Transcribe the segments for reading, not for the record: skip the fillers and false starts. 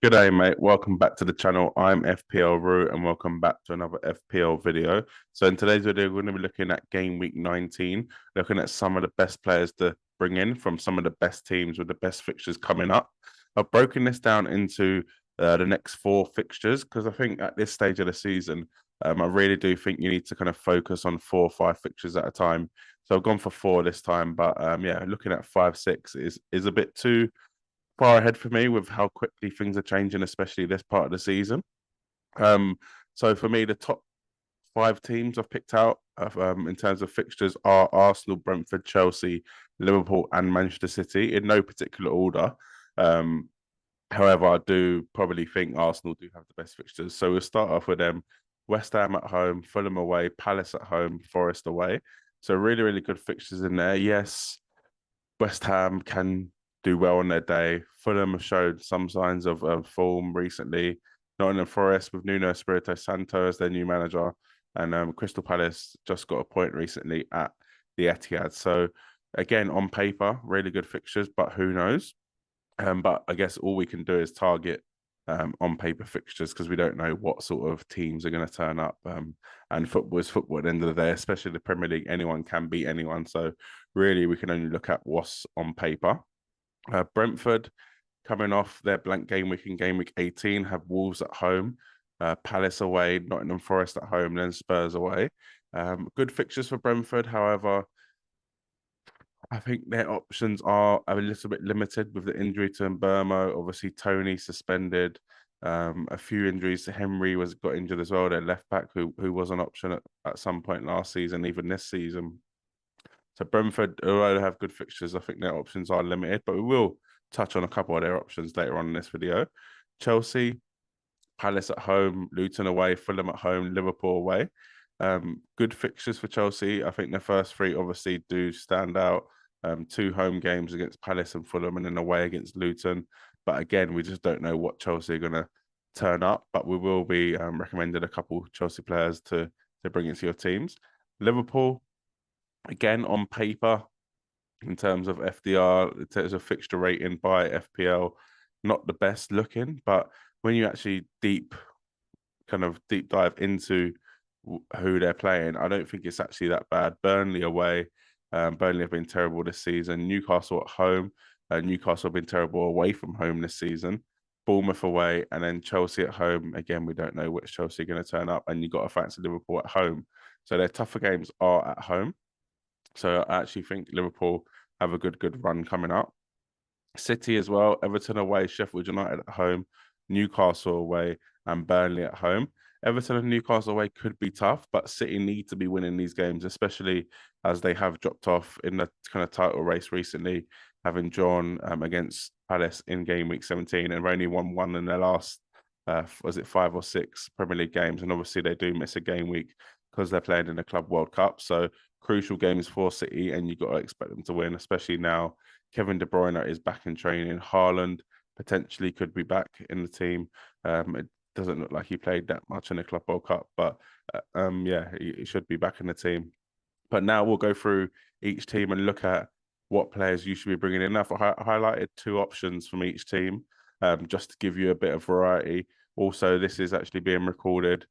Good day, mate. Welcome back to the channel. I'm FPL Root and welcome back to another FPL video. So in today's video, we're going to be looking at game week 19, looking at some of the best players to bring in from some of the best teams with the best fixtures coming up. I've broken this down into the next four fixtures because I think at this stage of the season, I really do think you need to kind of focus on 4 or 5 fixtures at a time. So I've gone for 4 this time, but yeah, looking at 5, 6 is a bit too far ahead for me with how quickly things are changing, especially this part of the season. Um, so for me, the top 5 teams I've picked out in terms of fixtures are Arsenal, Brentford, Chelsea, Liverpool, and Manchester City in no particular order. Um, However, I do probably think Arsenal do have the best fixtures. So we'll start off with them. West Ham at home, Fulham away, Palace at home, Forest away. So really, really good fixtures in there. Yes, West Ham can do well on their day. Fulham have showed some signs of form recently. Nottingham Forest with Nuno Espirito Santo as their new manager, and Crystal Palace just got a point recently at the Etihad. So again, on paper, really good fixtures, but who knows? But I guess all we can do is target on paper fixtures because we don't know what sort of teams are going to turn up. And football is football at the end of the day, especially the Premier League. Anyone can beat anyone. So really, we can only look at what's on paper. Brentford coming off their blank game week in game week 18 have Wolves at home, Palace away, Nottingham Forest at home, then Spurs away. Good fixtures for Brentford. However, I think their options are a little bit limited with the injury to Mbermo. Obviously, Toney suspended. A few injuries. Henry was got injured as well. Their left back, who was an option at some point last season, even this season. So Brentford, although they have good fixtures, I think their options are limited. But we will touch on a couple of their options later on in this video. Chelsea, Palace at home, Luton away, Fulham at home, Liverpool away. Good fixtures for Chelsea. I think the first 3 obviously do stand out. 2 home games against Palace and Fulham, and then away against Luton. But again, we just don't know what Chelsea are going to turn up. But we will be recommending a couple Chelsea players to bring into your teams. Liverpool, again on paper, in terms of FDR, in terms of fixture rating by FPL, not the best looking. But when you actually deep dive into who they're playing, I don't think it's actually that bad. Burnley away. Burnley have been terrible this season. Newcastle at home. Newcastle have been terrible away from home this season. Bournemouth away, and then Chelsea at home. Again, we don't know which Chelsea are going to turn up, and you've got to fancy Liverpool at home. So their tougher games are at home. So I actually think Liverpool have a good run coming up. City as well, Everton away, Sheffield United at home, Newcastle away, and Burnley at home. Everton and Newcastle away could be tough, but City need to be winning these games, especially as they have dropped off in the kind of title race recently, having drawn against Palace in game week 17 and only won one in their last, was it 5 or 6 Premier League games? And obviously they do miss a game week because they're playing in the Club World Cup. So crucial games for City, and you've got to expect them to win, especially now Kevin De Bruyne is back in training. Haaland potentially could be back in the team. It doesn't look like he played that much in the Club World Cup, but yeah, he should be back in the team. But now we'll go through each team and look at what players you should be bringing in. Now, I highlighted 2 options from each team, just to give you a bit of variety. Also, this is actually being recorded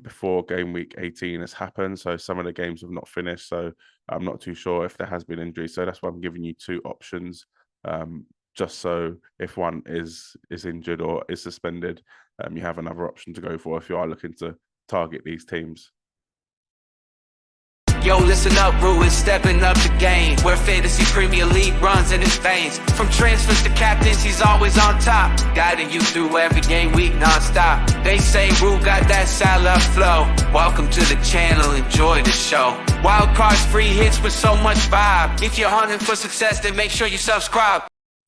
before game week 18 has happened. So some of the games have not finished. So I'm not too sure if there has been injury. So that's why I'm giving you 2 options. Just so if one is injured or is suspended, you have another option to go for if you are looking to target these teams. Yo, listen up, Rue is stepping up the game, where fantasy Premier League runs in his veins. From transfers to captains, he's always on top, guiding you through every game week non-stop. They say Rue got that Salah flow. Welcome to the channel, enjoy the show. Wild cards, free hits with so much vibe. If you're hunting for success, then make sure you subscribe.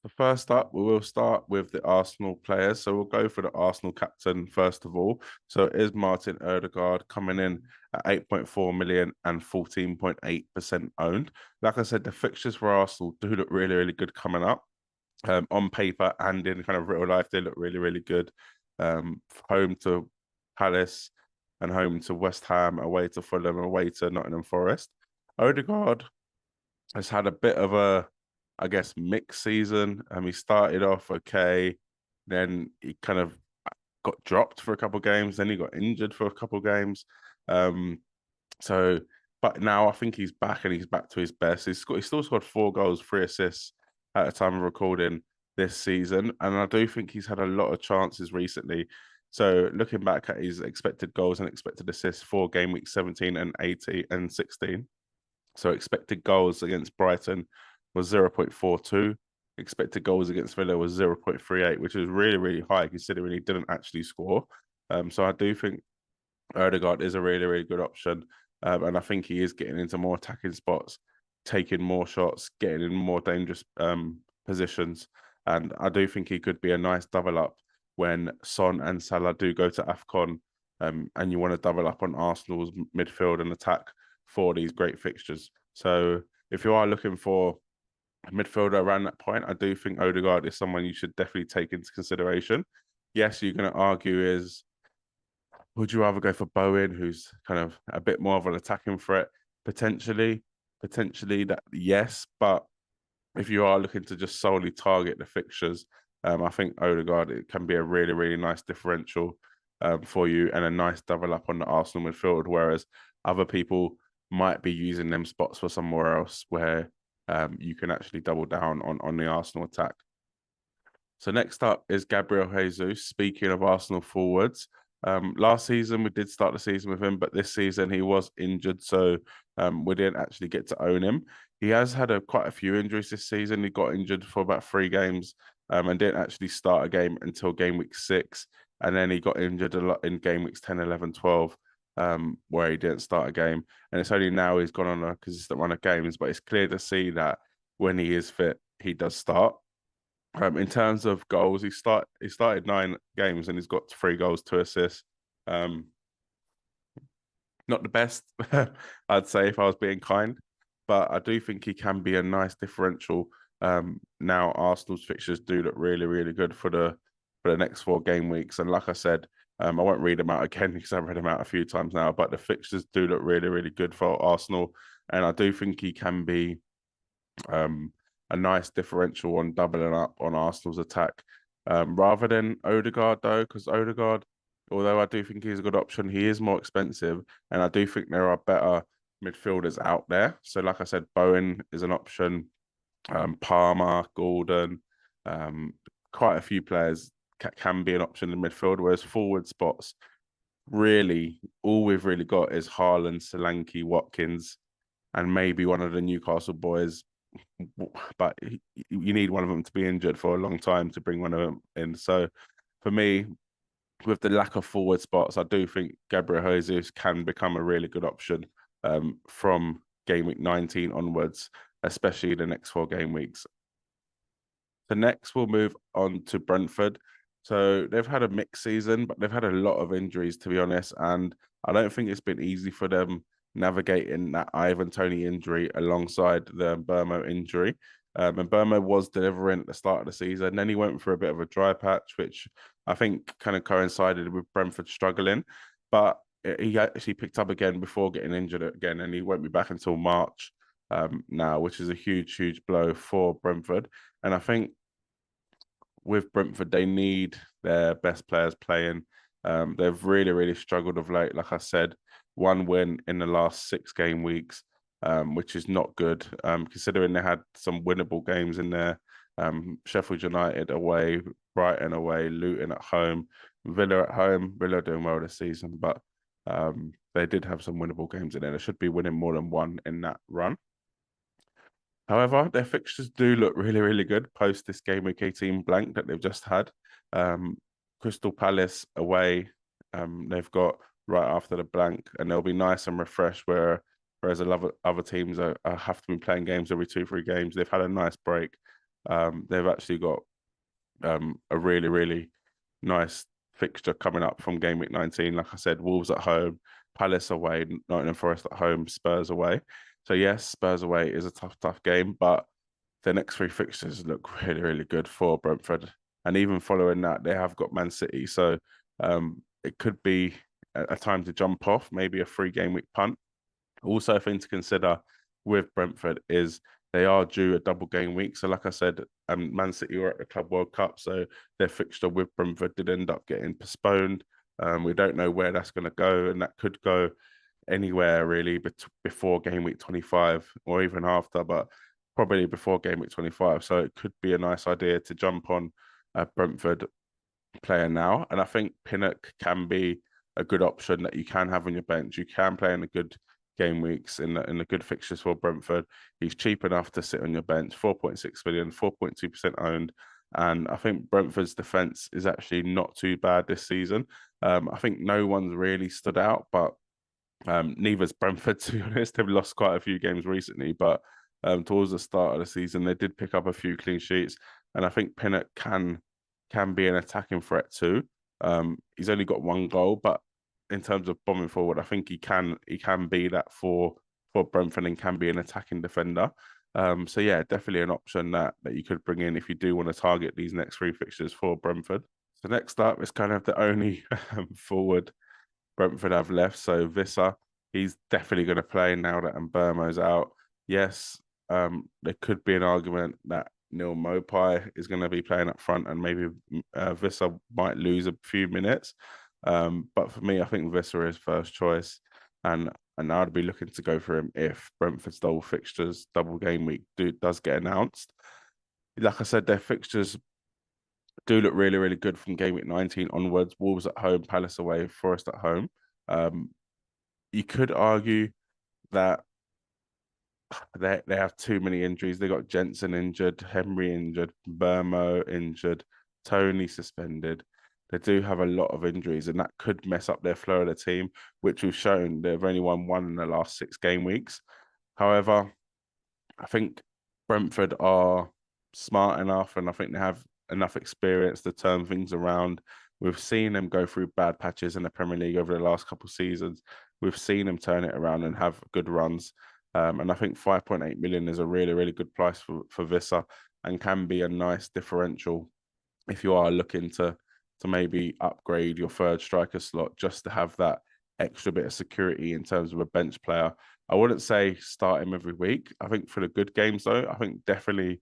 So first up, we will start with the Arsenal players. So we'll go for the Arsenal captain first of all. So it is Martin Odegaard coming in at 8.4 million and 14.8% owned. Like I said, the fixtures for Arsenal do look really, really good coming up. On paper and in kind of real life, they look really, really good. Home to Palace and home to West Ham, away to Fulham, away to Nottingham Forest. Odegaard has had a bit of a, I guess, mixed season. He started off okay, Then he kind of got dropped for a couple of games. Then he got injured for a couple of games. Um, so, but now I think he's back and he's back to his best. He still scored 4 goals, 3 assists at a time of recording this season, and I do think he's had a lot of chances recently. So looking back at his expected goals and expected assists for game week 17 and 18 and 16. So expected goals against Brighton was 0.42. Expected goals against Villa was 0.38, which is really, really high considering he didn't actually score. So I do think Odegaard is a really, really good option. And I think he is getting into more attacking spots, taking more shots, getting in more dangerous positions. And I do think he could be a nice double up when Son and Salah do go to AFCON, and you want to double up on Arsenal's midfield and attack for these great fixtures. So if you are looking for a midfielder around that point, I do think Odegaard is someone you should definitely take into consideration. Yes, you're going to argue is, would you rather go for Bowen, who's kind of a bit more of an attacking threat? Potentially, that yes, but if you are looking to just solely target the fixtures, I think Odegaard, it can be a really, really nice differential for you and a nice double up on the Arsenal midfield, whereas other people might be using them spots for somewhere else where you can actually double down on the Arsenal attack. So next up is Gabriel Jesus. Speaking of Arsenal forwards, last season we did start the season with him, but this season he was injured, so we didn't actually get to own him. He has had quite a few injuries this season. He got injured for about 3 games and didn't actually start a game until game week 6. And then he got injured a lot in game weeks 10, 11, 12, where he didn't start a game. And it's only now he's gone on a consistent run of games, but it's clear to see that when he is fit, he does start. In terms of goals, he started 9 games and he's got 3 goals, 2 assists. Not the best, I'd say, if I was being kind, but I do think he can be a nice differential. Now Arsenal's fixtures do look really, really good for the next 4 game weeks, and like I said, I won't read them out again because I've read them out a few times now. But the fixtures do look really, really good for Arsenal, and I do think he can be a nice differential on doubling up on Arsenal's attack, rather than Odegaard, though, because Odegaard, although I do think he's a good option, he is more expensive, and I do think there are better midfielders out there. So, like I said, Bowen is an option, Palmer, Gordon, quite a few players can be an option in midfield, whereas forward spots, really, all we've really got is Haaland, Solanke, Watkins, and maybe one of the Newcastle boys, but you need one of them to be injured for a long time to bring one of them in. So for me, with the lack of forward spots, I do think Gabriel Jesus can become a really good option from game week 19 onwards, especially the next 4 game weeks. The next we'll move on to Brentford. So they've had a mixed season, but they've had a lot of injuries, to be honest, and I don't think it's been easy for them navigating that Ivan Toney injury alongside the Burmo injury. And Burmo was delivering at the start of the season. Then he went for a bit of a dry patch, which I think kind of coincided with Brentford struggling. But he actually picked up again before getting injured again, and he won't be back until March now, which is a huge, huge blow for Brentford. And I think with Brentford, they need their best players playing. They've really, really struggled of late. Like I said, 1 win in the last 6 game weeks, which is not good, considering they had some winnable games in there. Sheffield United away, Brighton away, Luton at home, Villa at home. Villa doing well this season, but they did have some winnable games in there. They should be winning more than 1 in that run. However, their fixtures do look really, really good post this game week 18 blank that they've just had. Crystal Palace away, they've got right after the blank, and they'll be nice and refreshed. Whereas a lot of other teams have to be playing games every 2-3 games. They've had a nice break. They've actually got a really, really nice fixture coming up from game week 19. Like I said, Wolves at home, Palace away, Nottingham Forest at home, Spurs away. So yes, Spurs away is a tough game, but the next 3 fixtures look really, really good for Brentford. And even following that, they have got Man City. So it could be a time to jump off, maybe a 3 game week punt. Also, a thing to consider with Brentford is they are due a double game week. So, like I said, Man City were at the Club World Cup, so their fixture with Brentford did end up getting postponed. We don't know where that's going to go, and that could go anywhere really before game week 25 or even after, but probably before game week 25. So it could be a nice idea to jump on a Brentford player now. And I think Pinnock can be a good option that you can have on your bench. You can play in the good game weeks in the good fixtures for Brentford. He's cheap enough to sit on your bench, 4.6 million, 4.2% owned. And I think Brentford's defense is actually not too bad this season. I think no one's really stood out, but neither's Brentford, to be honest. They've lost quite a few games recently, but towards the start of the season, they did pick up a few clean sheets. And I think Pinnock can be an attacking threat too. He's only got one goal, but in terms of bombing forward, I think he can be that for Brentford and can be an attacking defender. So yeah, definitely an option that you could bring in if you do want to target these next three fixtures for Brentford. So next up is kind of the only forward Brentford have left. So Wissa, he's definitely going to play now that Mbeumo's out. Yes, there could be an argument that Neil Mopai is going to be playing up front and maybe Wissa might lose a few minutes. But for me, I think Wissa is first choice. And I'd be looking to go for him if Brentford's double game week does get announced. Like I said, their fixtures do look really, really good from game week 19 onwards. Wolves at home, Palace away, Forest at home. You could argue that they have too many injuries. They got Jensen injured, Henry injured, Burmo injured, Toney suspended. They do have a lot of injuries, and that could mess up their flow of the team, which we've shown they've only won one in the last 6 game weeks. However, I think Brentford are smart enough, and I think they have enough experience to turn things around. We've seen them go through bad patches in the Premier League over the last couple of seasons. We've seen them turn it around and have good runs. And I think 5.8 million is a really, really good price for Wissa and can be a nice differential if you are looking to maybe upgrade your third striker slot just to have that extra bit of security in terms of a bench player. I wouldn't say start him every week. I think for the good games though, I think definitely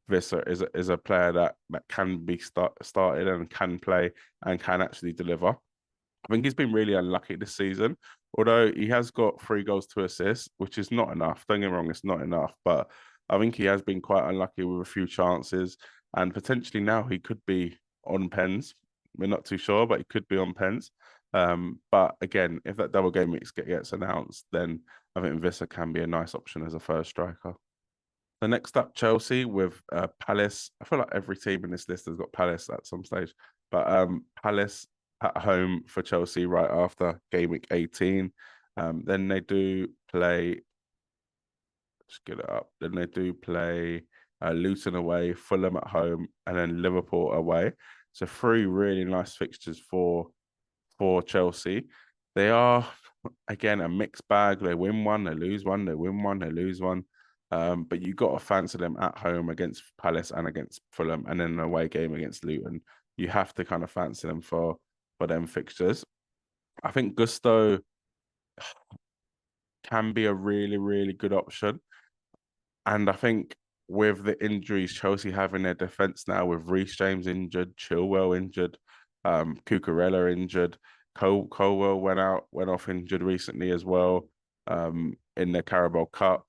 Wissa is a player that can be started and can play and can actually deliver. I think he's been really unlucky this season, although he has got 3 goals, 2 assists, which is not enough. Don't get me wrong, it's not enough, but I think he has been quite unlucky with a few chances, and potentially now he could be on pens. We're not too sure, but he could be on pens. But again, if that double game week gets announced, then I think Wissa can be a nice option as a first striker. The next up, Chelsea with Palace. I feel like every team in this list has got Palace at some stage, but Palace at home for Chelsea right after game week 18. Then they do play. Let's get it up. Then they do play Luton away, Fulham at home, and then Liverpool away. So 3 really nice fixtures for Chelsea. They are again a mixed bag. They win one, they lose one, they win one, they lose one. But you got to fancy them at home against Palace and against Fulham, and then an away game against Luton. You have to kind of fancy them for them fixtures. I think Gusto can be a really, really good option. And I think with the injuries Chelsea have in their defence now, with Reece James injured, Chilwell injured, Cucurella injured, Colwell went off injured recently as well, in the Carabao Cup.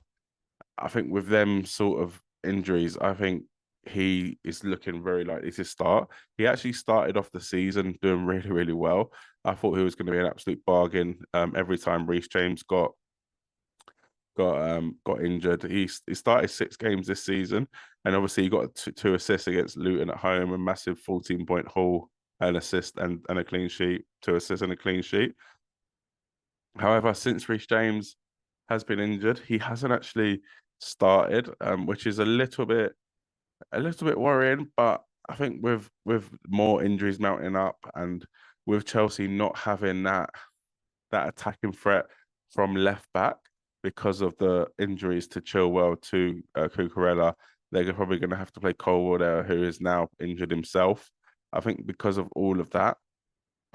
I think with them sort of injuries, I think he is looking very likely to start. He actually started off the season doing really, really well. I thought he was going to be an absolute bargain. Every time Reece James got injured, he started 6 games this season, and obviously he got 2 assists against Luton at home, a massive 14-point haul, an assist and a clean sheet, 2 assists and a clean sheet. However, since Reece James has been injured, he hasn't actually started, which is a little bit worrying. But I think with more injuries mounting up and with Chelsea not having that attacking threat from left back because of the injuries to Chilwell, to Cucurella, they're probably going to have to play Colwell there, who is now injured himself. I think because of all of that,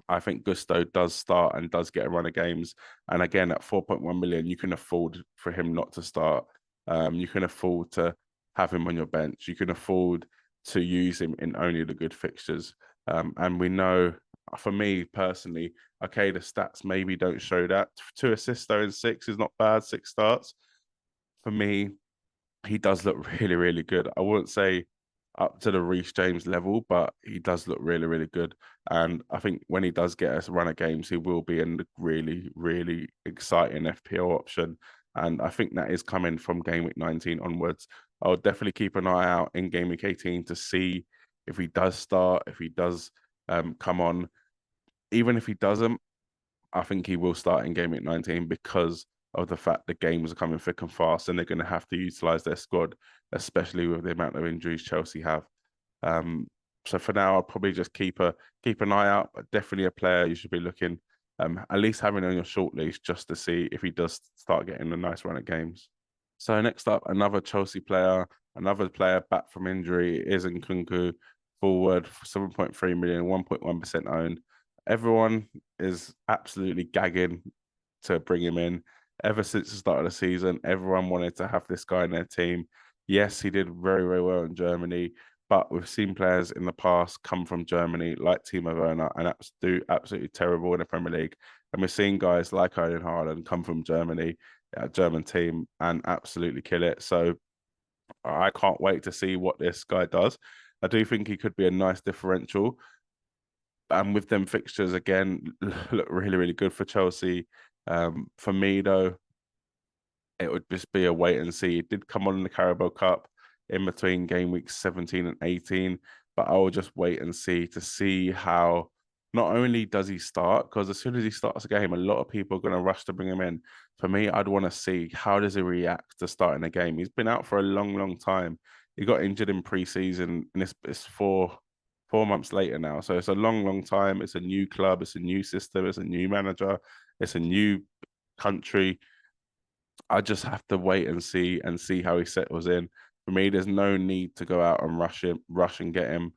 I think Gusto does start and does get a run of games. And again, at 4.1 million, you can afford for him not to start. You can afford to have him on your bench. You can afford to use him in only the good fixtures. And we know, for me personally, okay, the stats maybe don't show that. 2 assists though in 6 is not bad. 6 starts. For me, he does look really, really good. I wouldn't say up to the Reece James level, but he does look really, really good. And I think when he does get us run of games, he will be a really, really exciting FPL option. And I think that is coming from game week 19 onwards. I'll definitely keep an eye out in game week 18 to see if he does start, if he does come on. Even if he doesn't, I think he will start in game week 19 because of the fact the games are coming thick and fast and they're going to have to utilize their squad, especially with the amount of injuries Chelsea have. So for now, I'll probably just keep an eye out, but definitely a player you should be looking, at least having on your shortlist just to see if he does start getting a nice run of games. So next up, another Chelsea player, another player back from injury is Nkunku, forward, 7.3 million, 1.1% owned. Everyone is absolutely gagging to bring him in. Ever since the start of the season, everyone wanted to have this guy in their team. Yes, he did very, very well in Germany, but we've seen players in the past come from Germany, like Timo Werner, and do absolutely terrible in the Premier League. And we're seeing guys like Erling Haaland come from Germany, a German team, and absolutely kill it. So I can't wait to see what this guy does. I do think he could be a nice differential. And with them fixtures again, look really, really good for Chelsea. For me, though, it would just be a wait and see. It did come on in the Carabao Cup in between game weeks 17 and 18, but I will just wait and see how not only does he start, because as soon as he starts a game, a lot of people are going to rush to bring him in. For me, I'd want to see how does he react to starting a game. He's been out for a long, long time. He got injured in pre-season, and it's 4 months later now. So it's a long, long time. It's a new club. It's a new system. It's a new manager. It's a new country. I just have to wait and see how he settles in. For me, there's no need to go out and rush and get him.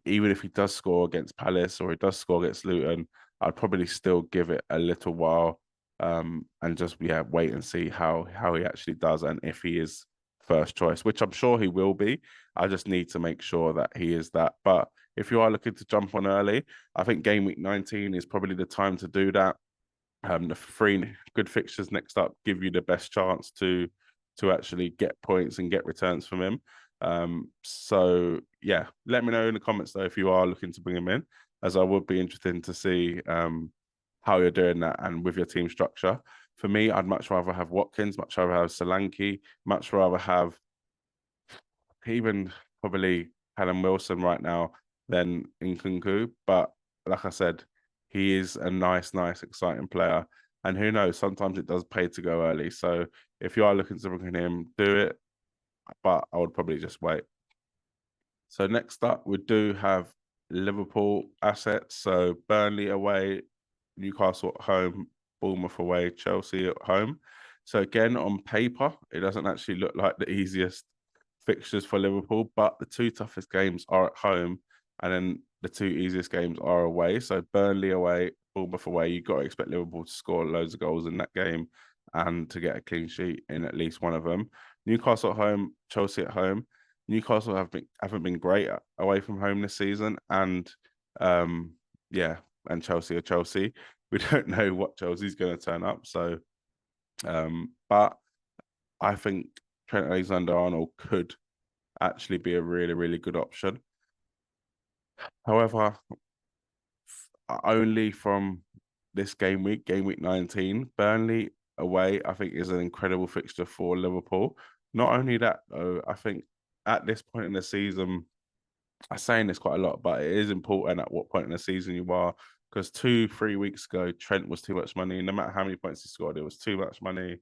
Even if he does score against Palace or he does score against Luton, I'd probably still give it a little while, and just wait and see how he actually does and if he is first choice, which I'm sure he will be. I just need to make sure that he is that. But if you are looking to jump on early, I think game week 19 is probably the time to do that. The 3 good fixtures next up give you the best chance to actually get points and get returns from him. So yeah, let me know in the comments though if you are looking to bring him in, as I would be interested to see how you're doing that and with your team structure. For me, I'd much rather have Watkins, much rather have Solanke, much rather have even probably Callum Wilson right now than Nkunku. But like I said, he is a nice, exciting player. And who knows, sometimes it does pay to go early. So if you are looking to bring him, do it. But I would probably just wait. So next up, we do have Liverpool assets. So Burnley away, Newcastle at home, Bournemouth away, Chelsea at home. So again, on paper, it doesn't actually look like the easiest fixtures for Liverpool, but the 2 toughest games are at home, and then the 2 easiest games are away. So Burnley away, Bournemouth away. You've got to expect Liverpool to score loads of goals in that game and to get a clean sheet in at least one of them. Newcastle at home, Chelsea at home. Newcastle haven't been great away from home this season, and and Chelsea are Chelsea. We don't know what Chelsea's going to turn up. So, but I think Trent Alexander-Arnold could actually be a really, really good option. However, only from this game week 19, Burnley away, I think is an incredible fixture for Liverpool. Not only that, though, I think at this point in the season, I'm saying this quite a lot, but it is important at what point in the season you are. Because 2-3 weeks ago, Trent was too much money. No matter how many points he scored, it was too much money.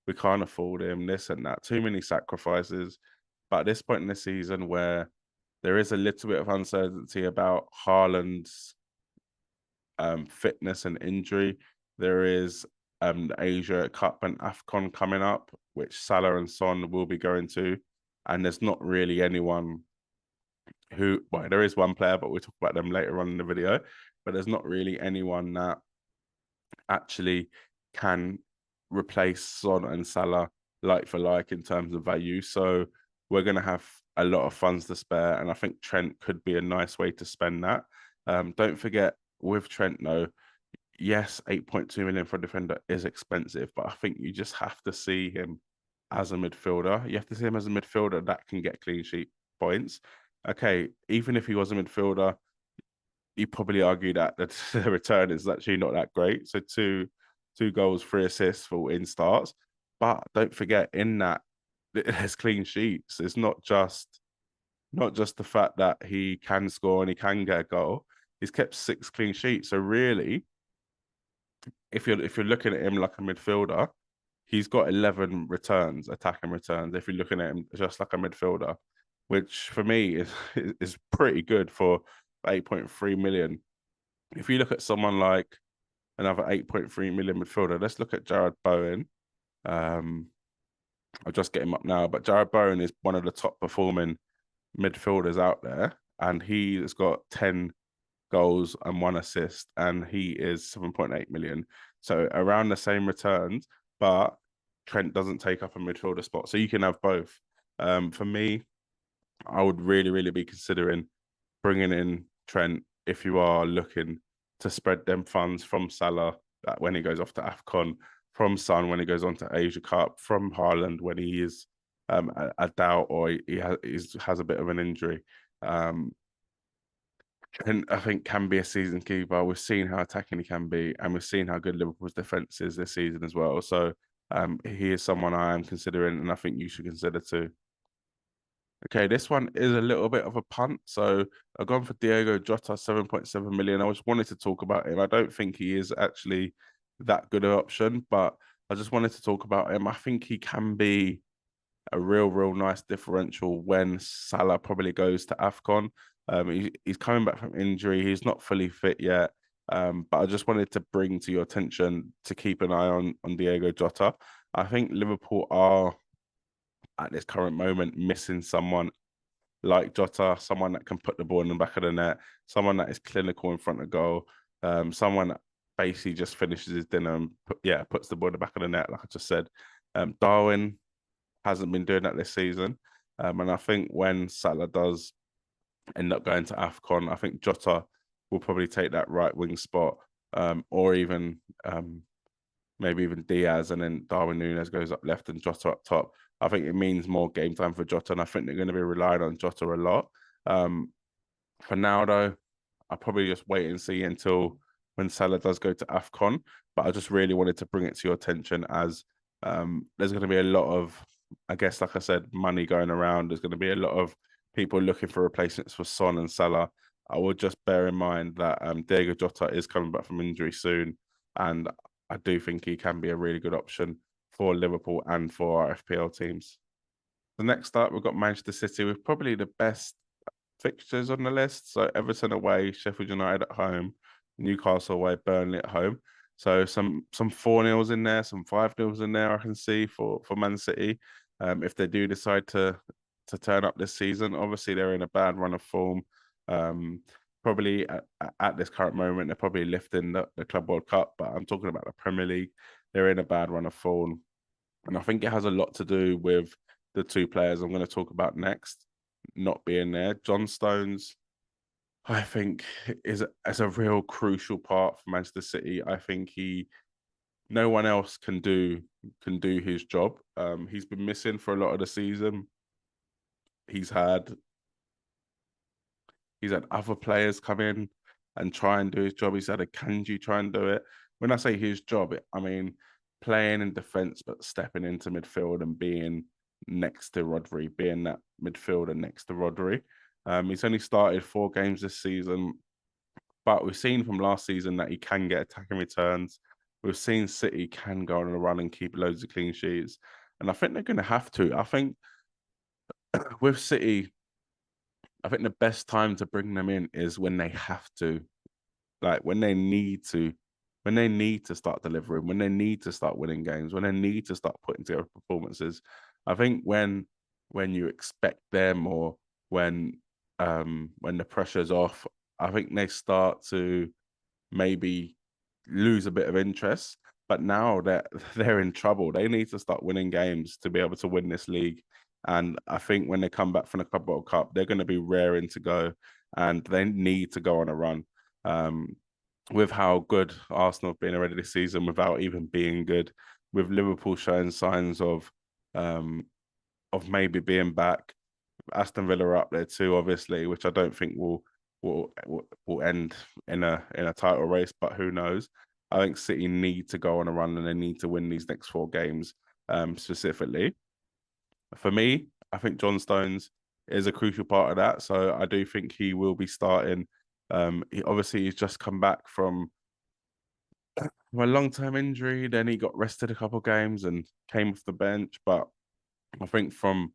We can't afford him, this and that. Too many sacrifices. But at this point in the season where there is a little bit of uncertainty about Haaland's fitness and injury, there is the Asia Cup and AFCON coming up, which Salah and Son will be going to. And there's not really anyone well, there is one player, but we'll talk about them later on in the video. But there's not really anyone that actually can replace Son and Salah like for like in terms of value. So we're going to have a lot of funds to spare, and I think Trent could be a nice way to spend that. Don't forget with Trent, though, yes, 8.2 million for a defender is expensive, but I think you just have to see him as a midfielder. You have to see him as a midfielder that can get clean sheet points. Okay, even if he was a midfielder, you probably argue that the return is actually not that great. So two goals, 3 assists for in starts. But don't forget, in that there's clean sheets. It's not just the fact that he can score and he can get a goal. He's kept 6 clean sheets. So really, if you're looking at him like a midfielder, he's got 11 returns, attacking returns. If you're looking at him just like a midfielder, which for me is pretty good for 8.3 million. If you look at someone like another 8.3 million midfielder, let's look at Jared Bowen. I'll just get him up now, but Jared Bowen is one of the top performing midfielders out there, and he has got 10 goals and 1 assist, and he is 7.8 million. So around the same returns, but Trent doesn't take up a midfielder spot. So you can have both. For me, I would really, really be considering bringing in Trent if you are looking to spread them funds from Salah when he goes off to AFCON, from Son when he goes on to Asia Cup, from Haaland when he is a doubt or he has a bit of an injury. Trent, I think, can be a season keeper. We've seen how attacking he can be, and we've seen how good Liverpool's defence is this season as well. So he is someone I am considering, and I think you should consider too. Okay, this one is a little bit of a punt. So I've gone for Diogo Jota, 7.7 million. I just wanted to talk about him. I don't think he is actually that good an option, but I just wanted to talk about him. I think he can be a real nice differential when Salah probably goes to AFCON. He's coming back from injury. He's not fully fit yet. But I just wanted to bring to your attention to keep an eye on Diogo Jota. I think Liverpool are at this current moment missing someone like Jota, someone that can put the ball in the back of the net, someone that is clinical in front of goal, someone that basically just finishes his dinner and puts the ball in the back of the net, like I just said. Darwin hasn't been doing that this season. And I think when Salah does end up going to AFCON, I think Jota will probably take that right wing spot, or even maybe even Diaz, and then Darwin Núñez goes up left and Jota up top. I think it means more game time for Jota, and I think they're going to be relying on Jota a lot. For now, though, I'll probably just wait and see until when Salah does go to AFCON. But I just really wanted to bring it to your attention as there's going to be a lot of, I guess, like I said, money going around. There's going to be a lot of people looking for replacements for Son and Salah. I would just bear in mind that Diogo Jota is coming back from injury soon, and I do think he can be a really good option for Liverpool and for our FPL teams. The next up, we've got Manchester City with probably the best fixtures on the list. So Everton away, Sheffield United at home, Newcastle away, Burnley at home. So some 4-0s in there, some 5-0s in there I can see for Man City. If they do decide to turn up this season, obviously they're in a bad run of form. Probably at this current moment, they're probably lifting the Club World Cup, but I'm talking about the Premier League. They're in a bad run of form. And I think it has a lot to do with the two players I'm going to talk about next not being there. John Stones, I think, is a real crucial part for Manchester City. I think no one else can do his job. He's been missing for a lot of the season. He's had other players come in and try and do his job. He's had a Kanji try and do it. When I say his job, I mean playing in defence but stepping into midfield and being next to Rodri, being that midfielder next to Rodri. He's only started 4 games this season, but we've seen from last season that he can get attacking returns. We've seen City can go on a run and keep loads of clean sheets. And I think they're going to have to. I think with City, I think the best time to bring them in is when they have to, like when they need to start delivering, when they need to start winning games, when they need to start putting together performances. I think when you expect them or when the pressure's off, I think they start to maybe lose a bit of interest. but now they're in trouble. They need to start winning games to be able to win this league. And I think when they come back from the Club World Cup, they're going to be raring to go, and they need to go on a run. With how good Arsenal have been already this season, without even being good, with Liverpool showing signs of maybe being back. Aston Villa are up there too, obviously, which I don't think will end in a title race, but who knows? I think City need to go on a run and they need to win these next 4 games, specifically. For me, I think John Stones is a crucial part of that. So I do think he will be starting. He's just come back from a long-term injury. Then he got rested a couple of games and came off the bench. But I think from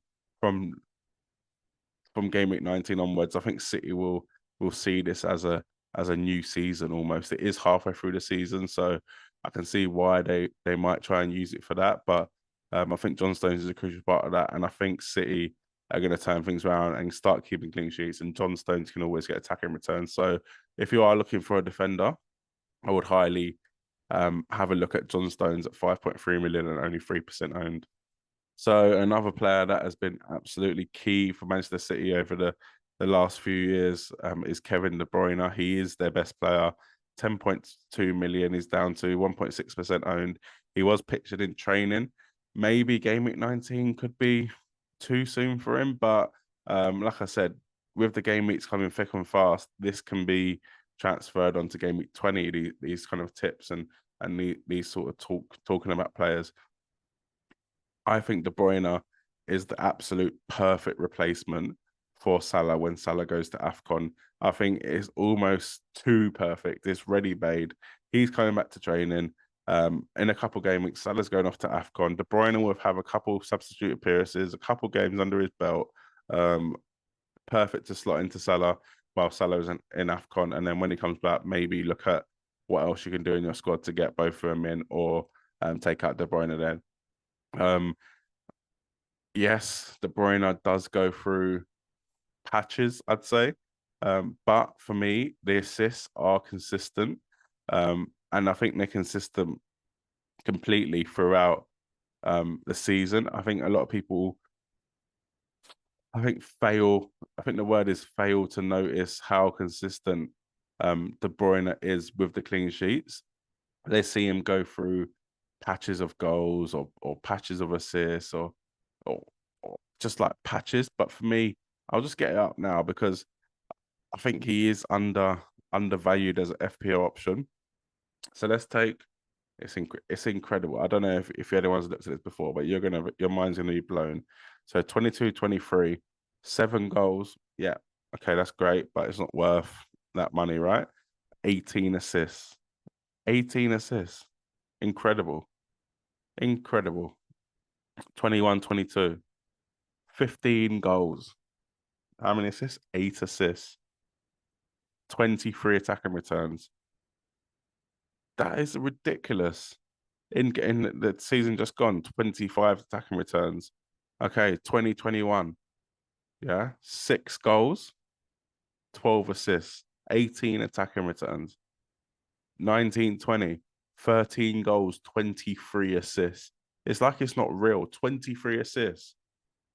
game week 19 onwards, I think City will see this as a new season almost. It is halfway through the season, so I can see why they might try and use it for that. But I think John Stones is a crucial part of that, and I think City are going to turn things around and start keeping clean sheets. And John Stones can always get attacking returns. So if you are looking for a defender, I would highly have a look at John Stones at 5.3 million and only 3% owned. So another player that has been absolutely key for Manchester City over the last few years is Kevin De Bruyne. He is their best player. 10.2 million is down to 1.6% owned. He was pictured in training. Maybe game week 19 could be too soon for him, but like I said, with the game weeks coming thick and fast, this can be transferred onto game week 20. These kind of tips and these sort of talking about players. I think De Bruyne is the absolute perfect replacement for Salah when Salah goes to AFCON. I think it's almost too perfect. It's ready made. He's coming back to training. In a couple game weeks, Salah's going off to AFCON. De Bruyne will have a couple substitute appearances, a couple games under his belt. Perfect to slot into Salah while Salah's in AFCON. And then when he comes back, maybe look at what else you can do in your squad to get both of them in, or take out De Bruyne then. Yes, De Bruyne does go through patches, I'd say. But for me, the assists are consistent. And I think they're consistent completely throughout the season. I think a lot of people fail. I think the word is fail to notice how consistent De Bruyne is with the clean sheets. They see him go through patches of goals or patches of assists or just like patches. But for me, I'll just get it up now because I think he is undervalued as an FPL option. So let's take it's incredible. I don't know if anyone's looked at this before, but your mind's gonna be blown. So 22-23, 7 goals. Yeah, okay, that's great, but it's not worth that money, right? 18 assists. 18 assists. Incredible. 21-22. 15 goals. How many assists? 8 assists. 23 attacking returns. That is ridiculous. In the season just gone, 25 attacking returns. Okay, 2021. Yeah, 6 goals, 12 assists, 18 attacking returns. 19-20, 13 goals, 23 assists. It's like it's not real. 23 assists.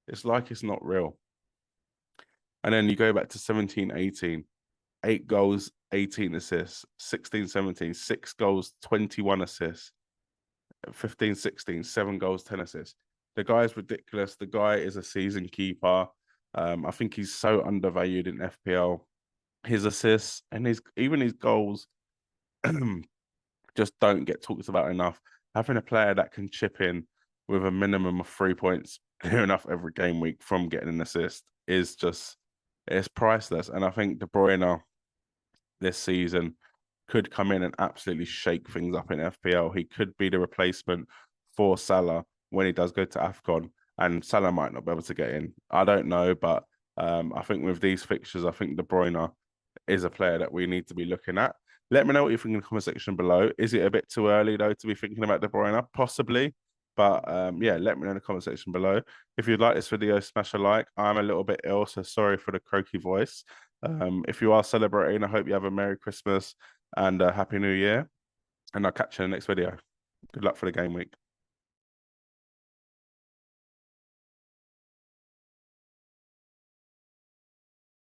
It's like it's not real. And then you go back to 17-18, 8 goals, 18 assists. 16-17, 6 goals, 21 assists. 15-16, 7 goals, 10 assists. The guy is ridiculous. The guy is a season keeper. I think he's so undervalued in FPL. His assists and even his goals just don't get talked about enough. Having a player that can chip in with a minimum of 3 points near enough every game week from getting an assist is just, it's priceless. And I think De Bruyne this season could come in and absolutely shake things up in FPL. He could be the replacement for Salah when he does go to AFCON, and Salah might not be able to get in. I don't know, but I think with these fixtures, I think De Bruyne is a player that we need to be looking at. Let me know what you think in the comment section below. Is it a bit too early, though, to be thinking about De Bruyne? Possibly. But yeah, let me know in the comment section below. If you'd like this video, smash a like. I'm a little bit ill, so sorry for the croaky voice. If you are celebrating, I hope you have a Merry Christmas and a Happy New Year. And I'll catch you in the next video. Good luck for the game week.